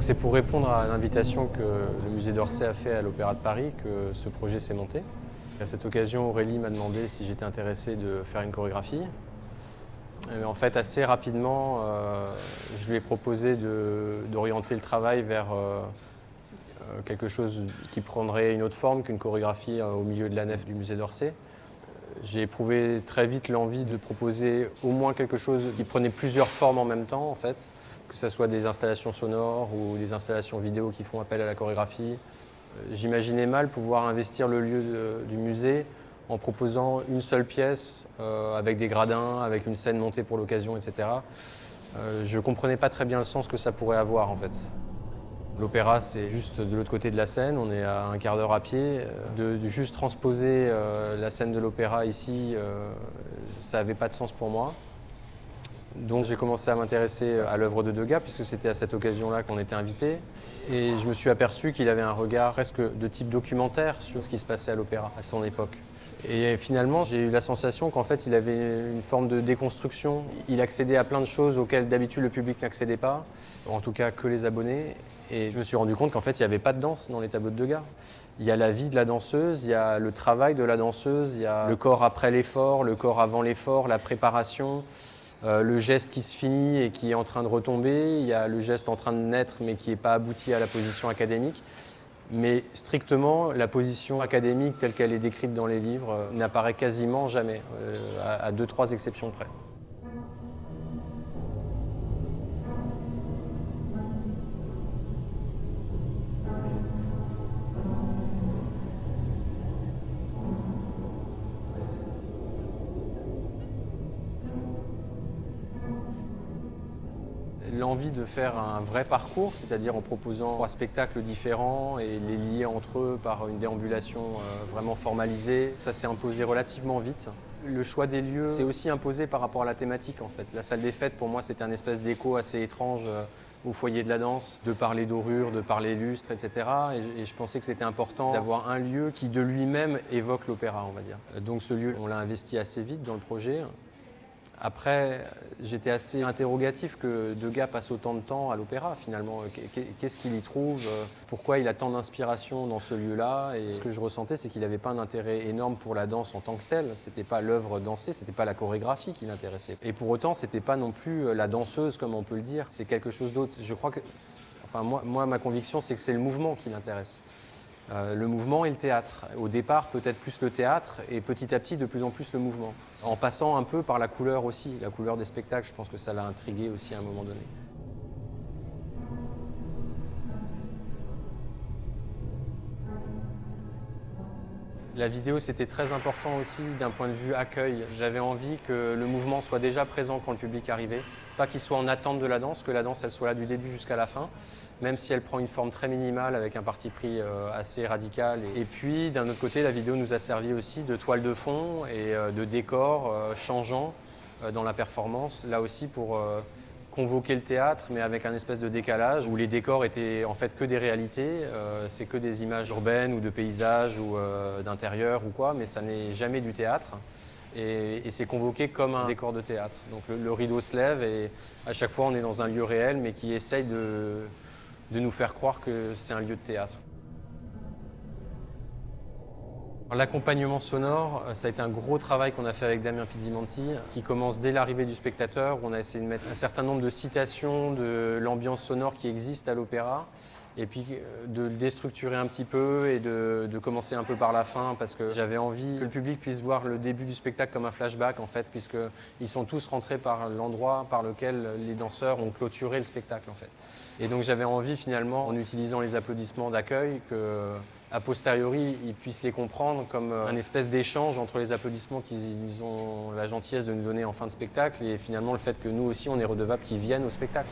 C'est pour répondre à l'invitation que le musée d'Orsay a fait à l'Opéra de Paris que ce projet s'est monté. À cette occasion, Aurélie m'a demandé si j'étais intéressé de faire une chorégraphie. Et en fait, assez rapidement, je lui ai proposé d'orienter le travail vers quelque chose qui prendrait une autre forme qu'une chorégraphie au milieu de la nef du musée d'Orsay. J'ai éprouvé très vite l'envie de proposer au moins quelque chose qui prenait plusieurs formes en même temps, en fait, que ce soit des installations sonores ou des installations vidéo qui font appel à la chorégraphie. J'imaginais mal pouvoir investir le lieu du musée en proposant une seule pièce avec des gradins, avec une scène montée pour l'occasion, etc. Je ne comprenais pas très bien le sens que ça pourrait avoir, en fait. L'opéra, c'est juste de l'autre côté de la Seine, on est à un quart d'heure à pied. De juste transposer la scène de l'opéra ici, ça n'avait pas de sens pour moi. Donc j'ai commencé à m'intéresser à l'œuvre de Degas, puisque c'était à cette occasion-là qu'on était invité. Et je me suis aperçu qu'il avait un regard presque de type documentaire sur ce qui se passait à l'opéra à son époque. Et finalement, j'ai eu la sensation qu'en fait, il avait une forme de déconstruction. Il accédait à plein de choses auxquelles d'habitude le public n'accédait pas, en tout cas que les abonnés. Et je me suis rendu compte qu'en fait, il n'y avait pas de danse dans les tableaux de Degas. Il y a la vie de la danseuse, il y a le travail de la danseuse, il y a le corps après l'effort, le corps avant l'effort, la préparation, le geste qui se finit et qui est en train de retomber, il y a le geste en train de naître mais qui n'est pas abouti à la position académique. Mais strictement, la position académique telle qu'elle est décrite dans les livres n'apparaît quasiment jamais, à 2-3 exceptions près. L'envie de faire un vrai parcours, c'est-à-dire en proposant 3 spectacles différents et les lier entre eux par une déambulation vraiment formalisée, ça s'est imposé relativement vite. Le choix des lieux s'est aussi imposé par rapport à la thématique en fait. La salle des fêtes pour moi c'était un espèce d'écho assez étrange au foyer de la danse, de par les dorures, de par les lustres, etc. Et je pensais que c'était important d'avoir un lieu qui de lui-même évoque l'opéra, on va dire. Donc ce lieu, on l'a investi assez vite dans le projet. Après, j'étais assez interrogatif que Degas passe autant de temps à l'opéra finalement. Qu'est-ce qu'il y trouve? Pourquoi il a tant d'inspiration dans ce lieu-là? Et ce que je ressentais, c'est qu'il n'avait pas un intérêt énorme pour la danse en tant que telle. C'était pas l'œuvre dansée, c'était pas la chorégraphie qui l'intéressait. Et pour autant, c'était pas non plus la danseuse comme on peut le dire. C'est quelque chose d'autre. Je crois que, enfin moi, ma conviction, c'est que c'est le mouvement qui l'intéresse. Le mouvement et le théâtre. Au départ, peut-être plus le théâtre et petit à petit, de plus en plus le mouvement. En passant un peu par la couleur aussi, la couleur des spectacles, je pense que ça l'a intrigué aussi à un moment donné. La vidéo, c'était très important aussi d'un point de vue accueil. J'avais envie que le mouvement soit déjà présent quand le public arrivait, pas qu'il soit en attente de la danse, que la danse elle soit là du début jusqu'à la fin, même si elle prend une forme très minimale avec un parti pris assez radical. Et puis, d'un autre côté, la vidéo nous a servi aussi de toile de fond et de décor changeant dans la performance, là aussi pour convoquer le théâtre, mais avec un espèce de décalage où les décors étaient en fait que des réalités, c'est que des images urbaines ou de paysages ou d'intérieur ou quoi, mais ça n'est jamais du théâtre. Et c'est convoqué comme un décor de théâtre. Donc le rideau se lève et à chaque fois on est dans un lieu réel, mais qui essaye de nous faire croire que c'est un lieu de théâtre. L'accompagnement sonore, ça a été un gros travail qu'on a fait avec Damien Pizzimanti, qui commence dès l'arrivée du spectateur, où on a essayé de mettre un certain nombre de citations de l'ambiance sonore qui existe à l'opéra, et puis de le déstructurer un petit peu et de commencer un peu par la fin, parce que j'avais envie que le public puisse voir le début du spectacle comme un flashback, en fait, puisqu'ils sont tous rentrés par l'endroit par lequel les danseurs ont clôturé le spectacle, en fait. Et donc j'avais envie, finalement, en utilisant les applaudissements d'accueil, que a posteriori, ils puissent les comprendre comme un espèce d'échange entre les applaudissements qu'ils ont la gentillesse de nous donner en fin de spectacle et finalement le fait que nous aussi on est redevables qu'ils viennent au spectacle.